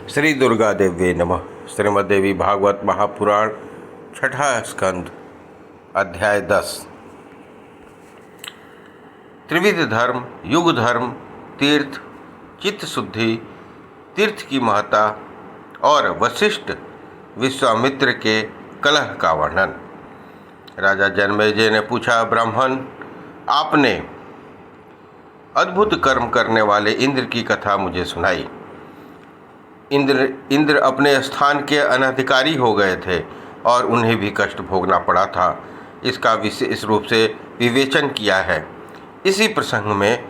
श्री दुर्गा देव्ये नमः। श्रीमद्देवी भागवत महापुराण छठा स्कंद अध्याय 10। त्रिविध धर्म, युग धर्म, तीर्थ, चित्त शुद्धि, तीर्थ की महत्ता और वशिष्ठ विश्वामित्र के कलह का वर्णन। राजा जनमेजय ने पूछा, ब्राह्मण, आपने अद्भुत कर्म करने वाले इंद्र की कथा मुझे सुनाई। इंद्र अपने स्थान के अनधिकारी हो गए थे और उन्हें भी कष्ट भोगना पड़ा था। इसका विशेष रूप से विवेचन किया है। इसी प्रसंग में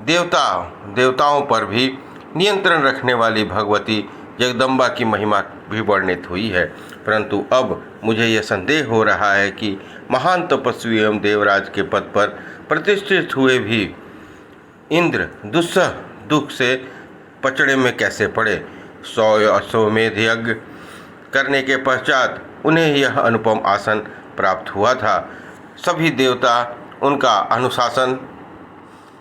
देवताओं पर भी नियंत्रण रखने वाली भगवती जगदम्बा की महिमा भी वर्णित हुई है। परंतु अब मुझे यह संदेह हो रहा है कि महान तपस्वी एवं देवराज के पद पर प्रतिष्ठित हुए भी इंद्र दुस्सह दुख से पचड़े में कैसे पड़े। 100 अश्वमेध यज्ञ करने के पश्चात उन्हें यह अनुपम आसन प्राप्त हुआ था। सभी देवता उनका अनुशासन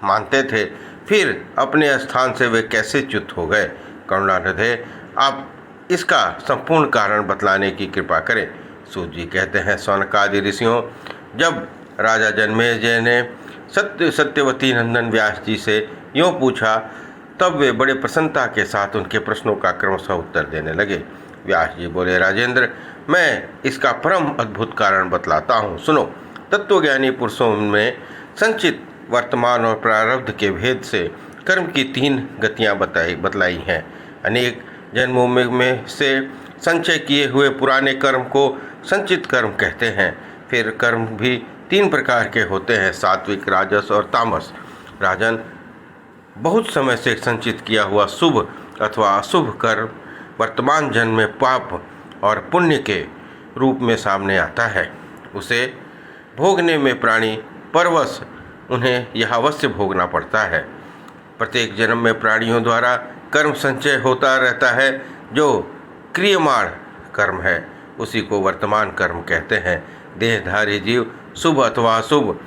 मानते थे, फिर अपने स्थान से वे कैसे च्युत हो गए। करुणानिधे, आप इसका संपूर्ण कारण बतलाने की कृपा करें। सूत जी कहते हैं, सौनकादि ऋषियों, जब राजा जनमेजय ने सत्यवती नंदन व्यास जी से यूँ पूछा, तब वे बड़े प्रसन्नता के साथ उनके प्रश्नों का क्रमशः उत्तर देने लगे। व्यास जी बोले, राजेंद्र, मैं इसका परम अद्भुत कारण बतलाता हूँ, सुनो। तत्वज्ञानी पुरुषों में संचित, वर्तमान और प्रारब्ध के भेद से कर्म की 3 गतियाँ बतलाई हैं। अनेक जन्मों में से संचय किए हुए पुराने कर्म को संचित कर्म कहते हैं। फिर कर्म भी 3 प्रकार के होते हैं, सात्विक, राजस और तामस। राजन, बहुत समय से संचित किया हुआ शुभ अथवा अशुभ कर्म वर्तमान जन्म में पाप और पुण्य के रूप में सामने आता है। उसे भोगने में प्राणी परवश उन्हें यह अवश्य भोगना पड़ता है। प्रत्येक जन्म में प्राणियों द्वारा कर्म संचय होता रहता है। जो क्रियमाण कर्म है उसी को वर्तमान कर्म कहते हैं। देहधारी जीव शुभ अथवा अशुभ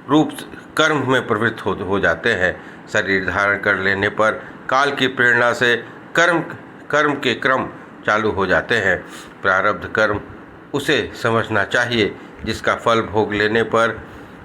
रूप कर्म में प्रवृत्त हो जाते हैं। शरीर धारण कर लेने पर काल की प्रेरणा से कर्म के क्रम चालू हो जाते हैं। प्रारब्ध कर्म उसे समझना चाहिए, जिसका फल भोग लेने पर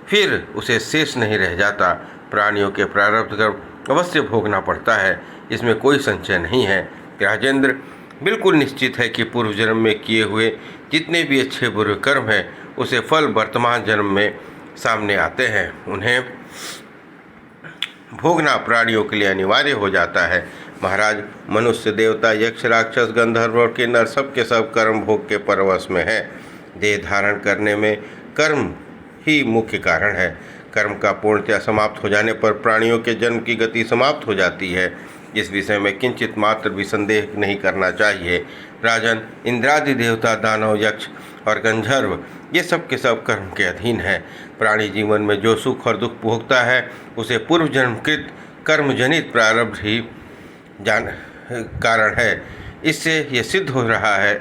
फिर उसे शेष नहीं रह जाता। प्राणियों के प्रारब्ध कर्म अवश्य भोगना पड़ता है, इसमें कोई संशय नहीं है। राजेंद्र, बिल्कुल निश्चित है कि पूर्व जन्म में किए हुए जितने भी अच्छे बुरे कर्म हैं उसे फल वर्तमान जन्म में सामने आते हैं। उन्हें भोगना प्राणियों के लिए अनिवार्य हो जाता है। महाराज, मनुष्य, देवता, यक्ष, राक्षस, गंधर्व और किन्नर सब के सब कर्म भोग के परवश में है। देह धारण करने में कर्म ही मुख्य कारण है। कर्म का पूर्णतया समाप्त हो जाने पर प्राणियों के जन्म की गति समाप्त हो जाती है। इस विषय में किंचित मात्र भी संदेह नहीं करना चाहिए। राजन, इंद्रादि देवता, दानव, यक्ष और गंधर्व ये सब के सब कर्म के अधीन है। प्राणी जीवन में जो सुख और दुख भोगता है उसे पूर्व जन्मकृत कर्मजनित प्रारब्ध ही कारण है। इससे यह सिद्ध हो रहा है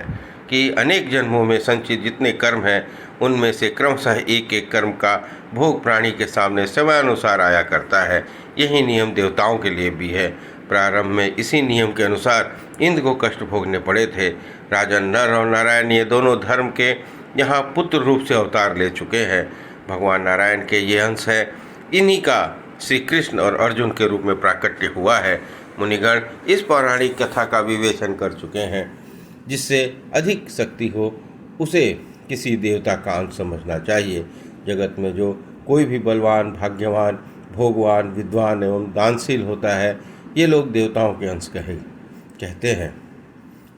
कि अनेक जन्मों में संचित जितने कर्म हैं उनमें से क्रमशः एक एक कर्म का भोग प्राणी के सामने समयानुसार आया करता है। यही नियम देवताओं के लिए भी है। प्रारंभ में इसी नियम के अनुसार इंद्र को कष्ट भोगने पड़े थे। राजन, नर और नारायण ये दोनों धर्म के यहाँ पुत्र रूप से अवतार ले चुके हैं। भगवान नारायण के ये अंश है। इन्हीं का श्री कृष्ण और अर्जुन के रूप में प्राकट्य हुआ है। मुनिगण इस पौराणिक कथा का विवेचन कर चुके हैं। जिससे अधिक शक्ति हो उसे किसी देवता का अंश समझना चाहिए। जगत में जो कोई भी बलवान, भाग्यवान, भोगवान, विद्वान एवं दानशील होता है, ये लोग देवताओं के अंश कहते हैं।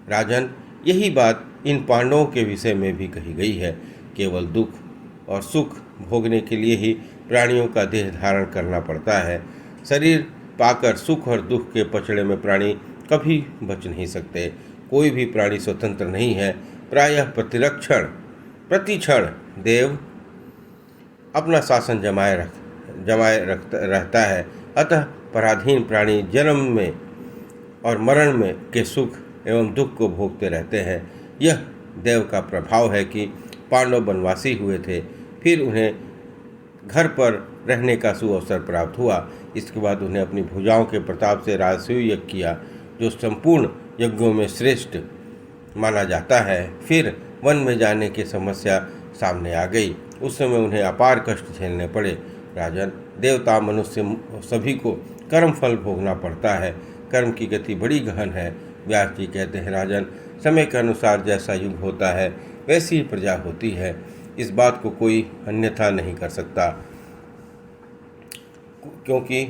राजन, यही बात इन पांडवों के विषय में भी कही गई है। केवल दुख और सुख भोगने के लिए ही प्राणियों का देह धारण करना पड़ता है। शरीर पाकर सुख और दुख के पचड़े में प्राणी कभी बच नहीं सकते। कोई भी प्राणी स्वतंत्र नहीं है। प्रायः प्रतिक्षण देव अपना शासन जमाए रहता है। अतः पराधीन प्राणी जन्म में और मरण में के सुख एवं दुख को भोगते रहते हैं। यह देव का प्रभाव है कि पांडव वनवासी हुए थे, फिर उन्हें घर पर रहने का सुअवसर प्राप्त हुआ। इसके बाद उन्हें अपनी भुजाओं के प्रताप से राजसूय यज्ञ किया, जो संपूर्ण यज्ञों में श्रेष्ठ माना जाता है। फिर वन में जाने की समस्या सामने आ गई। उस समय उन्हें अपार कष्ट झेलने पड़े। राजन, देवता, मनुष्य सभी को कर्म फल भोगना पड़ता है। कर्म की गति बड़ी गहन है। व्यास जी कहते हैं, राजन, समय के अनुसार जैसा युग होता है वैसी ही प्रजा होती है। इस बात को कोई अन्यथा नहीं कर सकता, क्योंकि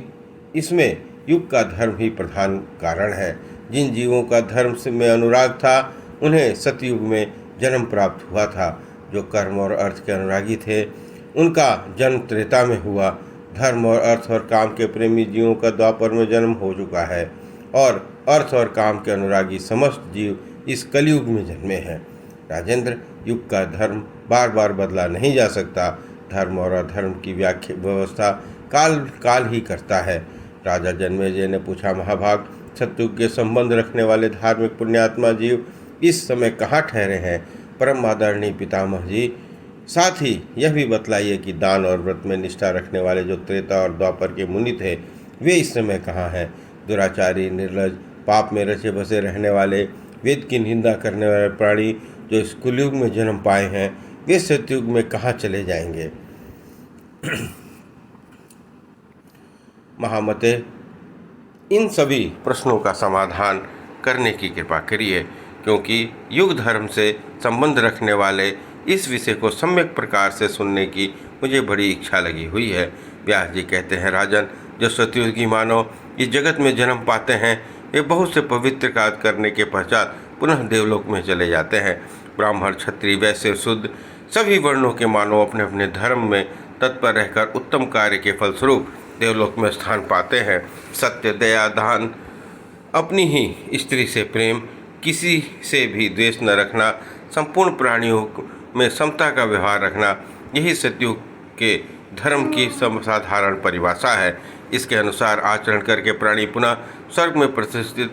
इसमें युग का धर्म ही प्रधान कारण है। जिन जीवों का धर्म में अनुराग था उन्हें सतयुग में जन्म प्राप्त हुआ था। जो कर्म और अर्थ के अनुरागी थे उनका जन्म त्रेता में हुआ। धर्म और अर्थ और काम के प्रेमी जीवों का द्वापर में जन्म हो चुका है और अर्थ और काम के अनुरागी समस्त जीव इस कलयुग में जन्मे हैं। राजेंद्र, युग का धर्म बार बार बदला नहीं जा सकता। धर्म और अधर्म की व्याख्या व्यवस्था काल ही करता है। राजा जन्मेजय ने पूछा, महाभाग, सतयुग के संबंध रखने वाले धार्मिक पुण्यात्मा जीव इस समय कहाँ ठहरे हैं? परम आदरणीय पितामह जी, साथ ही यह भी बतलाइए कि दान और व्रत में निष्ठा रखने वाले जो त्रेता और द्वापर के मुनि थे वे इस समय कहाँ हैं? दुराचारी, निर्लज, पाप में रचे बसे रहने वाले, वेद की निंदा करने वाले प्राणी जो इस कुलयुग में जन्म पाए हैं वे सतयुग में कहाँ चले जाएंगे? महामते, इन सभी प्रश्नों का समाधान करने की कृपा करिए, क्योंकि युग धर्म से संबंध रखने वाले इस विषय को सम्यक प्रकार से सुनने की मुझे बड़ी इच्छा लगी हुई है। व्यास जी कहते हैं, राजन, जो सतयुगी मानव इस जगत में जन्म पाते हैं वे बहुत से पवित्र कार्य करने के पश्चात पुनः देवलोक में चले जाते हैं। ब्राह्मण, क्षत्रिय, वैश्य, शूद्र सभी वर्णों के मानव अपने अपने धर्म में तत्पर रहकर उत्तम कार्य के फलस्वरूप देवलोक में स्थान पाते हैं। सत्य, दया, दान, अपनी ही स्त्री से प्रेम, किसी से भी द्वेष न रखना, संपूर्ण प्राणियों में समता का व्यवहार रखना, यही सतयुग के धर्म की साधारण परिभाषा है। इसके अनुसार आचरण करके प्राणी पुनः स्वर्ग में प्रतिष्ठित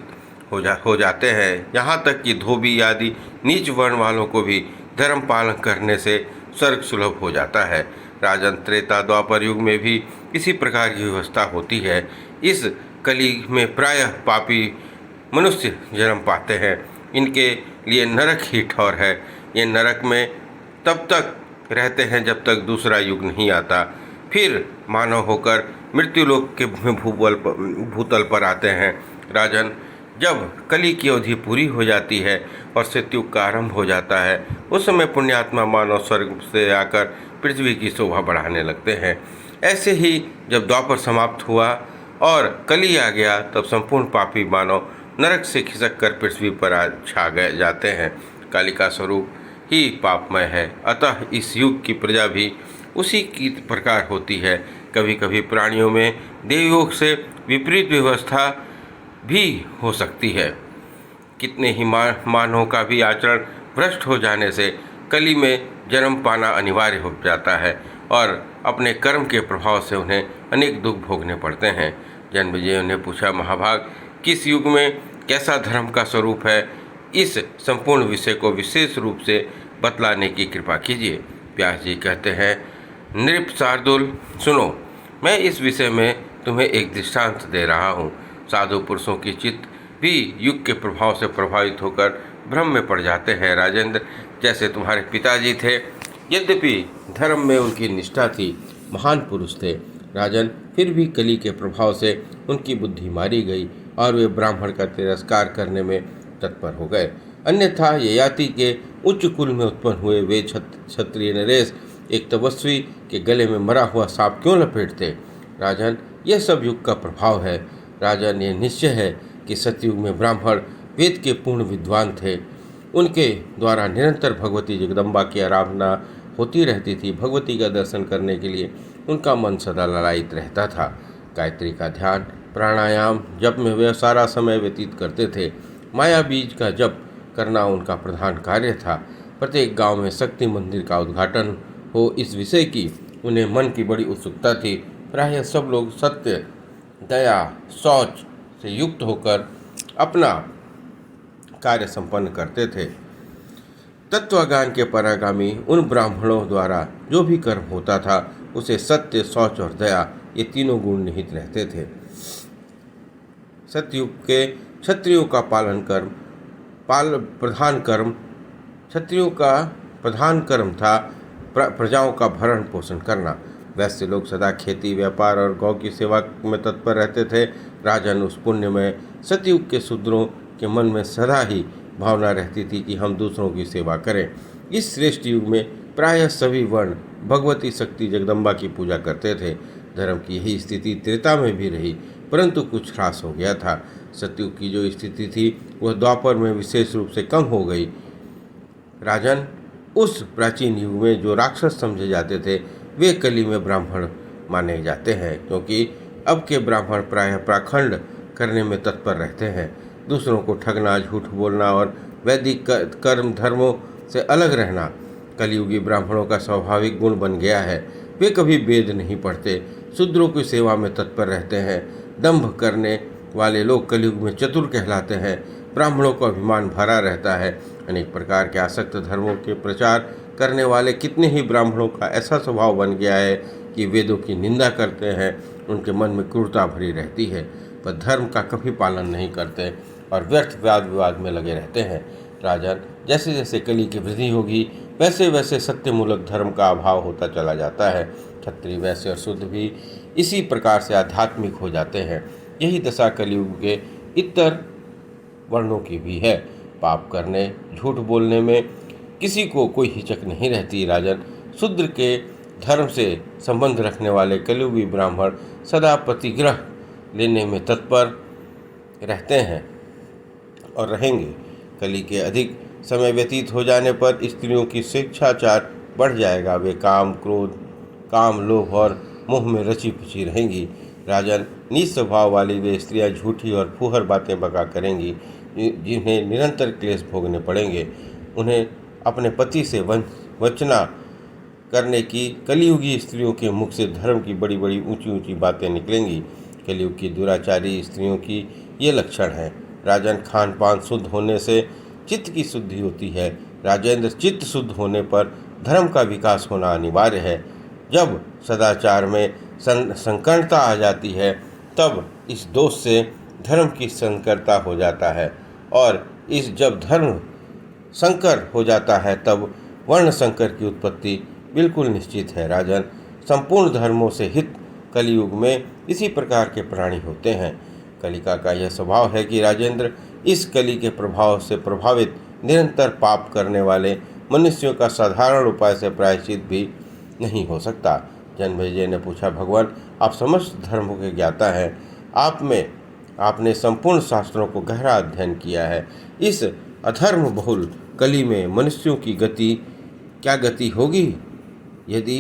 हो जाते हैं। यहाँ तक कि धोबी आदि नीच वर्ण वालों को भी धर्म पालन करने से स्वर्ग सुलभ हो जाता है। राजन, त्रेता द्वापर युग में भी इसी प्रकार की व्यवस्था होती है। इस कली में प्रायः पापी मनुष्य जन्म पाते हैं। इनके लिए नरक ही ठौर है। ये नरक में तब तक रहते हैं जब तक दूसरा युग नहीं आता। फिर मानव होकर मृत्युलोक के भूतल पर आते हैं। राजन, जब कली की अवधि पूरी हो जाती है और सतयुग का आरंभ हो जाता है उस समय पुण्यात्मा मानव स्वर्ग से आकर पृथ्वी की शोभा बढ़ाने लगते हैं। ऐसे ही जब द्वापर समाप्त हुआ और कली आ गया तब संपूर्ण पापी मानव नरक से खिसक कर पृथ्वी पर छा गए जाते हैं। काली का स्वरूप ही पापमय है, अतः इस युग की प्रजा भी उसी की प्रकार होती है। कभी कभी प्राणियों में देवयोग से विपरीत व्यवस्था भी हो सकती है। कितने ही मानवों का भी आचरण भ्रष्ट हो जाने से कली में जन्म पाना अनिवार्य हो जाता है और अपने कर्म के प्रभाव से उन्हें अनेक दुख भोगने पड़ते हैं। जन्मेजय ने पूछा, महाभाग, किस युग में कैसा धर्म का स्वरूप है? इस संपूर्ण विषय को विशेष रूप से बतलाने की कृपा कीजिए। व्यास जी कहते हैं, नृप शार्दुल, सुनो, मैं इस विषय में तुम्हें एक दृष्टांत दे रहा हूँ। साधु पुरुषों की चित्त भी युग के प्रभाव से प्रभावित होकर भ्रम में पड़ जाते हैं। राजेंद्र, जैसे तुम्हारे पिताजी थे, यद्यपि धर्म में उनकी निष्ठा थी, महान पुरुष थे, राजन, फिर भी कली के प्रभाव से उनकी बुद्धि मारी गई और वे ब्राह्मण का तिरस्कार करने में तत्पर हो गए। अन्यथा ययाति के उच्च कुल में उत्पन्न हुए वे क्षत्रिय नरेश एक तपस्वी के गले में मरा हुआ सांप क्यों लपेटते? राजन, यह सब युग का प्रभाव है। राजन, यह निश्चय है कि सतयुग में ब्राह्मण वेद के पूर्ण विद्वान थे। उनके द्वारा निरंतर भगवती जगदम्बा की आराधना होती रहती थी। भगवती का दर्शन करने के लिए उनका मन सदा ललायित रहता था। गायत्री का ध्यान, प्राणायाम, जप में वे सारा समय व्यतीत करते थे। माया बीज का जप करना उनका प्रधान कार्य था। प्रत्येक गांव में शक्ति मंदिर का उद्घाटन हो, इस विषय की उन्हें मन की बड़ी उत्सुकता थी। प्रायः सब लोग सत्य, दया, शौच से युक्त होकर अपना कार्य संपन्न करते थे। तत्वज्ञान के परागामी उन ब्राह्मणों द्वारा जो भी कर्म होता था उसे सत्य, शौच और दया, ये तीनों गुण निहित रहते थे। सतयुग के क्षत्रियों का पालन कर्म प्रधान कर्म क्षत्रियों का प्रधान कर्म था प्रजाओं का भरण पोषण करना। वैश्य लोग सदा खेती, व्यापार और गौ की सेवा में तत्पर रहते थे। राजन, उस पुण्य में सतयुग के शूद्रों के मन में सदा ही भावना रहती थी कि हम दूसरों की सेवा करें। इस श्रेष्ठ युग में प्रायः सभी वर्ण भगवती शक्ति जगदम्बा की पूजा करते थे। धर्म की यही स्थिति त्रेता में भी रही, परंतु कुछ ह्रास हो गया था। सतयुग की जो स्थिति थी वह द्वापर में विशेष रूप से कम हो गई। राजन, उस प्राचीन युग में जो राक्षस समझे जाते थे वे कली में ब्राह्मण माने जाते हैं, क्योंकि अब के ब्राह्मण प्रायः पाखंड करने में तत्पर रहते हैं। दूसरों को ठगना, झूठ बोलना और वैदिक कर्म धर्मों से अलग रहना कलियुगी ब्राह्मणों का स्वाभाविक गुण बन गया है। वे कभी वेद नहीं पढ़ते, शूद्रों की सेवा में तत्पर रहते हैं। दंभ करने वाले लोग कलियुग में चतुर कहलाते हैं। ब्राह्मणों का अभिमान भरा रहता है। अनेक प्रकार के आसक्त धर्मों के प्रचार करने वाले कितने ही ब्राह्मणों का ऐसा स्वभाव बन गया है कि वेदों की निंदा करते हैं। उनके मन में क्रूरता भरी रहती है, पर धर्म का कभी पालन नहीं करते और व्यर्थ वाद विवाद में लगे रहते हैं। राजन, जैसे जैसे कली की वृद्धि होगी वैसे वैसे सत्यमूलक धर्म का अभाव होता चला जाता है। क्षत्रिय, वैश्य और शूद्र भी इसी प्रकार से आध्यात्मिक हो जाते हैं। यही दशा कलियुग के इतर वर्णों की भी है। पाप करने, झूठ बोलने में किसी को कोई हिचक नहीं रहती। राजन, शूद्र के धर्म से संबंध रखने वाले कलियुगी ब्राह्मण सदा प्रतिग्रह लेने में तत्पर रहते हैं और रहेंगे। कली के अधिक समय व्यतीत हो जाने पर स्त्रियों की स्वेच्छाचार बढ़ जाएगा। वे काम, क्रोध, काम, लोभ और मोह में रची पुची रहेंगी। राजन, नीच स्वभाव वाली वे स्त्रियां झूठी और फूहर बातें बका करेंगी, जिन्हें निरंतर क्लेश भोगने पड़ेंगे। उन्हें अपने पति से वंचना करने की कलियुगी स्त्रियों के मुख से धर्म की बड़ी बड़ी ऊंची ऊंची बातें निकलेंगी। कलियुग की दुराचारी स्त्रियों की ये लक्षण है। राजन, खान पान शुद्ध होने से चित्त की शुद्धि होती है। राजेंद्र, चित्त शुद्ध होने पर धर्म का विकास होना अनिवार्य है। जब सदाचार में संकरता आ जाती है तब इस दोष से धर्म की संकरता हो जाता है, और जब धर्म संकर हो जाता है तब वर्ण संकर की उत्पत्ति बिल्कुल निश्चित है। राजन, संपूर्ण धर्मों से हित कलियुग में इसी प्रकार के प्राणी होते हैं। कलिका का यह स्वभाव है कि राजेंद्र, इस कली के प्रभाव से प्रभावित निरंतर पाप करने वाले मनुष्यों का साधारण उपाय से प्रायश्चित भी नहीं हो सकता। जन्मेजय ने पूछा, भगवान, आप समस्त धर्मों के ज्ञाता हैं। आपने संपूर्ण शास्त्रों को गहरा अध्ययन किया है। इस अधर्म बहुल कली में मनुष्यों की क्या गति होगी? यदि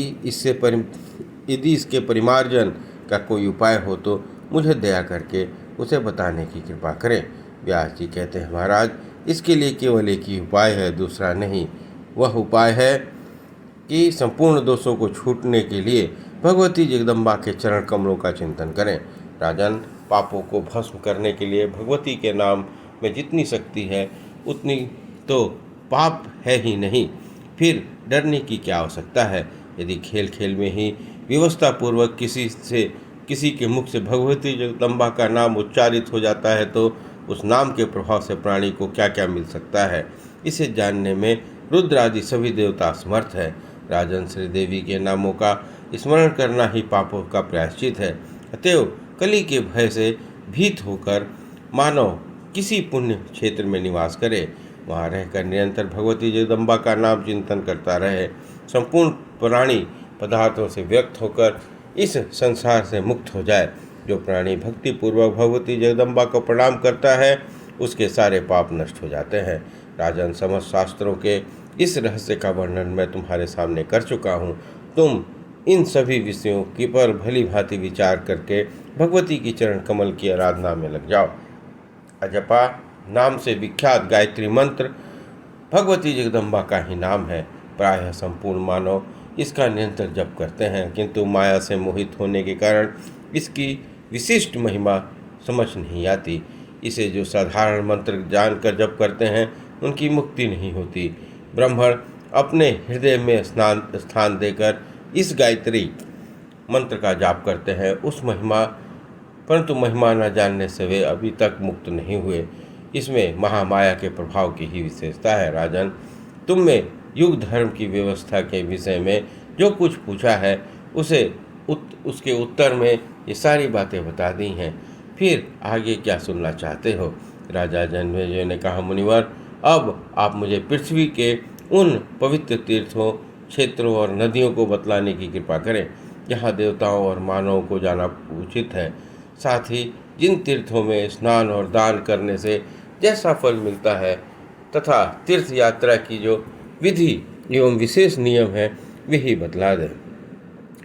इसके परिमार्जन का कोई उपाय हो तो मुझे दया करके उसे बताने की कृपा करें। व्यास जी कहते हैं, महाराज, इसके लिए केवल एक ही उपाय है, दूसरा नहीं। वह उपाय है कि संपूर्ण दोषों को छूटने के लिए भगवती जगदम्बा के चरण कमलों का चिंतन करें। राजन, पापों को भस्म करने के लिए भगवती के नाम में जितनी शक्ति है उतनी तो पाप है ही नहीं, फिर डरने की क्या आवश्यकता है? यदि खेल खेल में ही व्यवस्था पूर्वक किसी के मुख से भगवती जगदम्बा का नाम उच्चारित हो जाता है तो उस नाम के प्रभाव से प्राणी को क्या क्या मिल सकता है, इसे जानने में रुद्र आदि सभी देवता समर्थ है। राजन, श्री देवी के नामों का स्मरण करना ही पापों का प्रायश्चित है। अतएव कली के भय से भीत होकर मानव किसी पुण्य क्षेत्र में निवास करे, वहाँ रहकर निरंतर भगवती जगदम्बा का नाम चिंतन करता रहे। संपूर्ण प्राणी पदार्थों से व्यक्त होकर इस संसार से मुक्त हो जाए। जो प्राणी भक्ति पूर्वक भगवती जगदम्बा को प्रणाम करता है उसके सारे पाप नष्ट हो जाते हैं। राजन, समस्त शास्त्रों के इस रहस्य का वर्णन मैं तुम्हारे सामने कर चुका हूँ। तुम इन सभी विषयों की पर भली भांति विचार करके भगवती की चरण कमल की आराधना में लग जाओ। अजपा नाम से विख्यात गायत्री मंत्र भगवती जगदम्बा का ही नाम है। प्रायः संपूर्ण मानव इसका निरंतर जप करते हैं, किंतु माया से मोहित होने के कारण इसकी विशिष्ट महिमा समझ नहीं आती। इसे जो साधारण मंत्र जानकर जप करते हैं उनकी मुक्ति नहीं होती। ब्राह्मण अपने हृदय में स्थान देकर इस गायत्री मंत्र का जाप करते हैं, परंतु महिमा न जानने से वे अभी तक मुक्त नहीं हुए। इसमें महामाया के प्रभाव की ही विशेषता है। राजन, तुमने युग धर्म की व्यवस्था के विषय में जो कुछ पूछा है उसके उत्तर में ये सारी बातें बता दी हैं। फिर आगे क्या सुनना चाहते हो? राजा जन्मेजय ने कहा, मुनिवर, अब आप मुझे पृथ्वी के उन पवित्र तीर्थों, क्षेत्रों और नदियों को बतलाने की कृपा करें जहाँ देवताओं और मानवों को जाना उचित है। साथ ही जिन तीर्थों में स्नान और दान करने से जैसा फल मिलता है तथा तीर्थ यात्रा की जो विधि एवं विशेष नियम है वही बतला दें।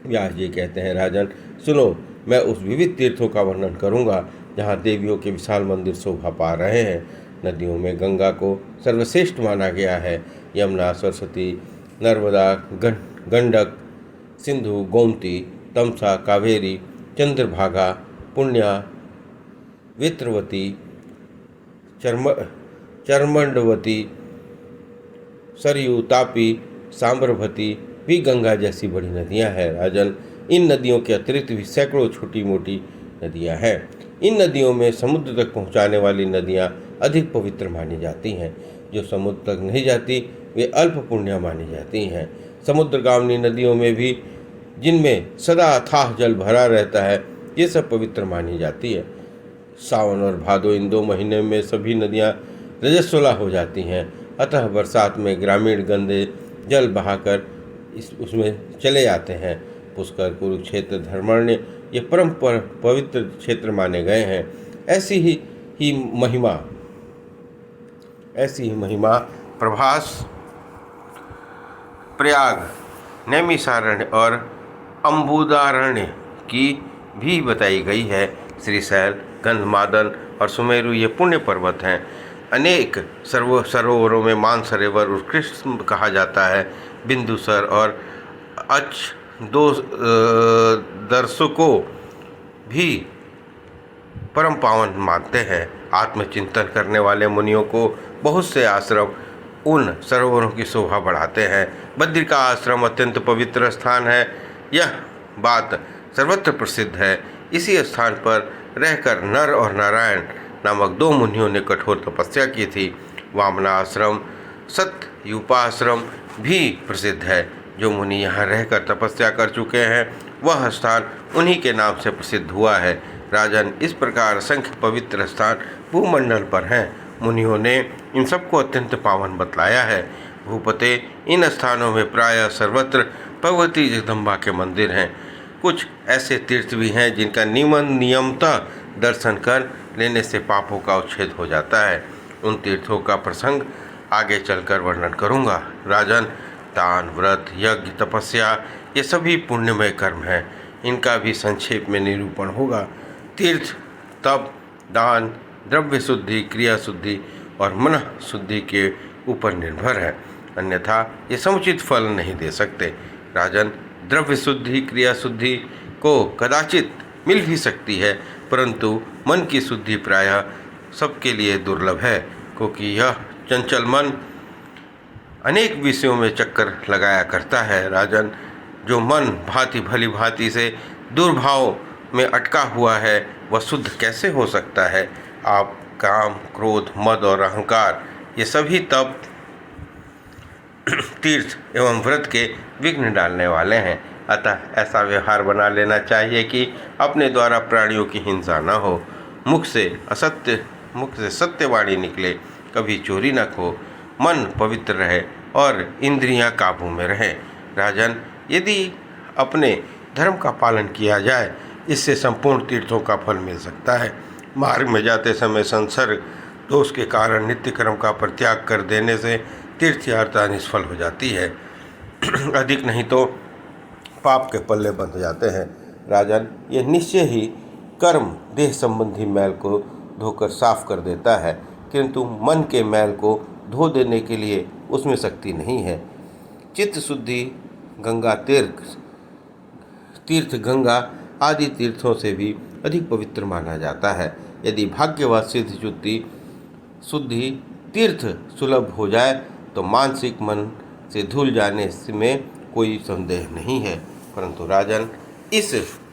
व्यास जी कहते हैं, राजन सुनो, मैं उस विविध तीर्थों का वर्णन करूंगा जहाँ देवियों के विशाल मंदिर शोभा पा रहे हैं। नदियों में गंगा को सर्वश्रेष्ठ माना गया है। यमुना, सरस्वती, नर्मदा, गंडक, सिंधु, गोमती, तमसा, कावेरी, चंद्रभागा, पुण्या, वित्रवती, चर्मंडवती, सरयू, तापी, सांबरभती भी गंगा जैसी बड़ी नदियां हैं। राजन, इन नदियों के अतिरिक्त भी सैकड़ों छोटी मोटी नदियां हैं। इन नदियों में समुद्र तक पहुंचाने वाली नदियां अधिक पवित्र मानी जाती हैं। जो समुद्र तक नहीं जाती वे अल्प पुण्य मानी जाती हैं। समुद्रगामिनी नदियों में भी, जिनमें सदा अथाह जल भरा रहता है, ये सब पवित्र मानी जाती है। सावन और भादो, इन 2 महीने में सभी नदियां रजस्वला हो जाती हैं। अतः बरसात में ग्रामीण गंदे जल बहाकर उसमें चले जाते हैं। पुष्कर, कुरुक्षेत्र, धर्मण्य ये परम पवित्र क्षेत्र माने गए हैं। ऐसी ही महिमा प्रभास, प्रयाग, नैमिषारण्य और अम्बुदारण्य की भी बताई गई है। श्रीशैल, गंधमादन और सुमेरु ये पुण्य पर्वत हैं। अनेक सरोवरों में मानसरोवर उत्कृष्ट कहा जाता है। बिंदुसर और अच 2 दर्शकों भी परम पावन मानते हैं। आत्मचिंतन करने वाले मुनियों को बहुत से आश्रम उन सरोवरों की शोभा बढ़ाते हैं। बद्री का आश्रम अत्यंत पवित्र स्थान है, यह बात सर्वत्र प्रसिद्ध है। इसी स्थान पर रहकर नर और नारायण नामक 2 मुनियों ने कठोर तपस्या की थी। वामनाश्रम, सत्ययुपाश्रम भी प्रसिद्ध है। जो मुनि यहाँ रहकर तपस्या कर चुके हैं वह स्थान उन्हीं के नाम से प्रसिद्ध हुआ है। राजन, इस प्रकार असंख्य पवित्र स्थान भूमंडल पर हैं। मुनियों ने इन सबको अत्यंत पावन बतलाया है। भूपते, इन स्थानों में प्रायः सर्वत्र भगवती जगदम्बा के मंदिर हैं। कुछ ऐसे तीर्थ भी हैं जिनका नियमतः दर्शन कर लेने से पापों का उच्छेद हो जाता है। उन तीर्थों का प्रसंग आगे चलकर वर्णन करूँगा। राजन, दान, व्रत, यज्ञ, तपस्या ये सभी पुण्यमय कर्म हैं। इनका भी संक्षेप में निरूपण होगा। तीर्थ, तप, दान, द्रव्य शुद्धि, क्रिया शुद्धि और मन शुद्धि के ऊपर निर्भर है, अन्यथा ये समुचित फल नहीं दे सकते। राजन, द्रव्य शुद्धि, क्रिया शुद्धि को कदाचित मिल भी सकती है, परंतु मन की शुद्धि प्रायः सबके लिए दुर्लभ है, क्योंकि यह चंचल मन अनेक विषयों में चक्कर लगाया करता है। राजन, जो मन भली भांति से दुर्भाव में अटका हुआ है वह शुद्ध कैसे हो सकता है? आप काम, क्रोध, मद और अहंकार ये सभी तप, तीर्थ एवं व्रत के विघ्न डालने वाले हैं। अतः ऐसा व्यवहार बना लेना चाहिए कि अपने द्वारा प्राणियों की हिंसा न हो, मुख से सत्यवाणी निकले, कभी चोरी न हो, मन पवित्र रहे और इंद्रियां काबू में रहें। राजन, यदि अपने धर्म का पालन किया जाए, इससे संपूर्ण तीर्थों का फल मिल सकता है। मार्ग में जाते समय संसर्ग दोष के कारण नित्य कर्म का परित्याग कर देने से तीर्थ यात्रा निष्फल हो जाती है। अधिक नहीं तो पाप के पल्ले बंध जाते हैं। राजन, यह निश्चय ही कर्म देह संबंधी मैल को धोकर साफ कर देता है, किंतु मन के मैल को धो देने के लिए उसमें शक्ति नहीं है। चित्त शुद्धि गंगा तीर्थ गंगा आदि तीर्थों से भी अधिक पवित्र माना जाता है। यदि भाग्यवश सिद्ध शुद्धि तीर्थ सुलभ हो जाए तो मानसिक मन से धुल जाने में कोई संदेह नहीं है। परंतु राजन, इस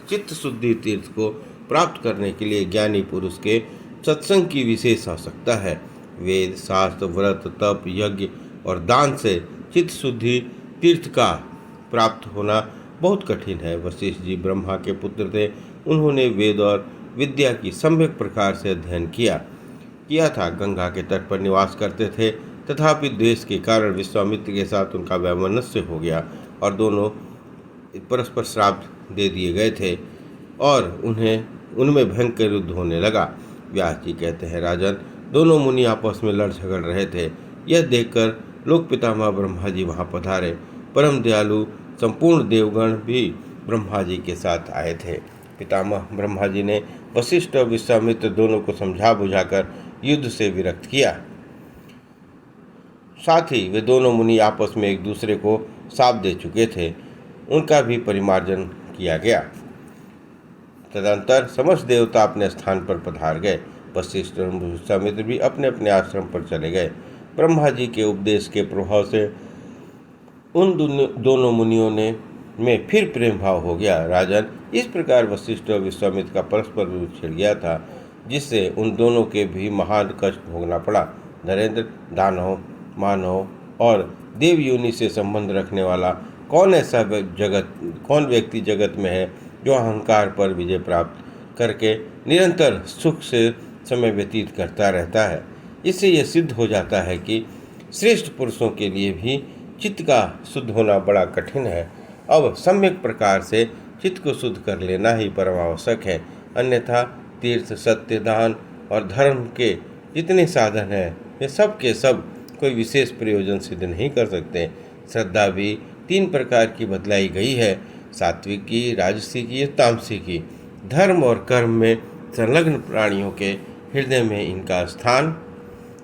चित्त शुद्धि तीर्थ को प्राप्त करने के लिए ज्ञानी पुरुष के सत्संग की विशेष आवश्यकता है। वेद, शास्त्र, व्रत, तप, यज्ञ और दान से चित्त शुद्धि तीर्थ का प्राप्त होना बहुत कठिन है। वशिष्ठ जी ब्रह्मा के पुत्र थे। उन्होंने वेद और विद्या की सम्यक प्रकार से अध्ययन किया था। गंगा के तट पर निवास करते थे, तथापि द्वेष के कारण विश्वामित्र के साथ उनका वैमनस्य हो गया और दोनों परस्पर श्राप दे दिए गए थे और उनमें भयंकर युद्ध होने लगा। व्यास जी कहते हैं, राजन, दोनों मुनि आपस में लड़ झगड़ रहे थे। यह देखकर लोक पितामह ब्रह्मा जी वहां पधारे। परम दयालु संपूर्ण देवगण भी ब्रह्मा जी के साथ आए थे। पितामह ब्रह्मा जी ने वशिष्ठ और विश्वामित्र दोनों को समझा बुझाकर युद्ध से विरक्त किया। साथ ही वे दोनों मुनि आपस में एक दूसरे को शाप दे चुके थे, उनका भी परिमार्जन किया गया। तदंतर समस्त देवता अपने स्थान पर पधार गए। वशिष्ठ और विश्वामित्र भी अपने अपने आश्रम पर चले गए। ब्रह्मा जी के उपदेश के प्रभाव से उन दोनों मुनियों में फिर प्रेम भाव हो गया। राजन, इस प्रकार वशिष्ठ और विश्वामित्र का परस्पर विरोध छिड़ गया था, जिससे उन दोनों के भी महान कष्ट भोगना पड़ा। नरेंद्र, दानव, मानव और देव योनि से संबंध रखने वाला कौन व्यक्ति जगत में है जो अहंकार पर विजय प्राप्त करके निरंतर सुख से समय व्यतीत करता रहता है। इससे यह सिद्ध हो जाता है कि श्रेष्ठ पुरुषों के लिए भी चित्त का शुद्ध होना बड़ा कठिन है। अब सम्यक प्रकार से चित्त को शुद्ध कर लेना ही परम आवश्यक है, अन्यथा तीर्थ, सत्य, दान और धर्म के जितने साधन हैं वे सब के सब कोई विशेष प्रयोजन सिद्ध नहीं कर सकते। श्रद्धा भी 3 प्रकार की बतलाई गई है, सात्विकी, राजसिकी, तामसिकी। धर्म और कर्म में संलग्न प्राणियों के हृदय में इनका स्थान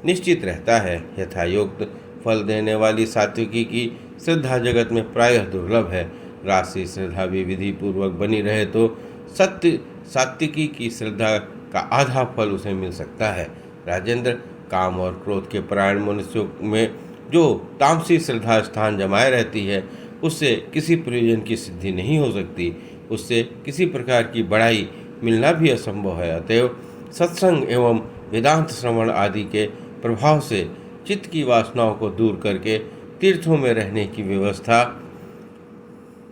निश्चित रहता है। यथायोक्त फल देने वाली सात्विकी की श्रद्धा जगत में प्रायः दुर्लभ है। राशि श्रद्धा भी विधि पूर्वक बनी रहे तो सात्विकी की श्रद्धा का आधा फल उसे मिल सकता है। राजेंद्र, काम और क्रोध के परायण मनुष्यों में जो तामसी श्रद्धा स्थान जमाए रहती है, उससे किसी प्रयोजन की सिद्धि नहीं हो सकती, उससे किसी प्रकार की बड़ाई मिलना भी असंभव है। अतएव सत्संग एवं वेदांत श्रवण आदि के प्रभाव से चित्त की वासनाओं को दूर करके तीर्थों में रहने की व्यवस्था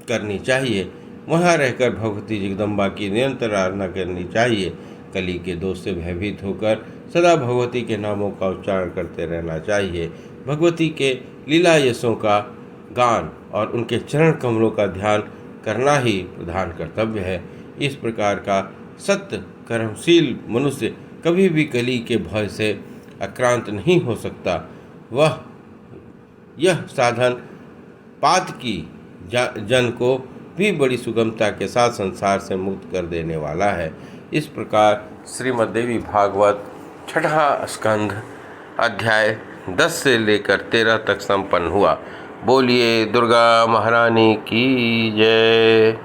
करनी चाहिए। वहाँ रहकर भगवती जगदम्बा की निरंतर आराधना करनी चाहिए। कली के दोष से भयभीत होकर सदा भगवती के नामों का उच्चारण करते रहना चाहिए। भगवती के लीला यशों का गान और उनके चरण कमलों का ध्यान करना ही प्रधान कर्तव्य है। इस प्रकार का सत्य कर्मशील मनुष्य कभी भी कली के भय से आक्रांत नहीं हो सकता। यह साधन पात की जन को भी बड़ी सुगमता के साथ संसार से मुक्त कर देने वाला है। इस प्रकार श्रीमद्देवी भागवत 6वां स्कंध अध्याय 10 से लेकर 13 तक संपन्न हुआ। बोलिए दुर्गा महारानी की जय।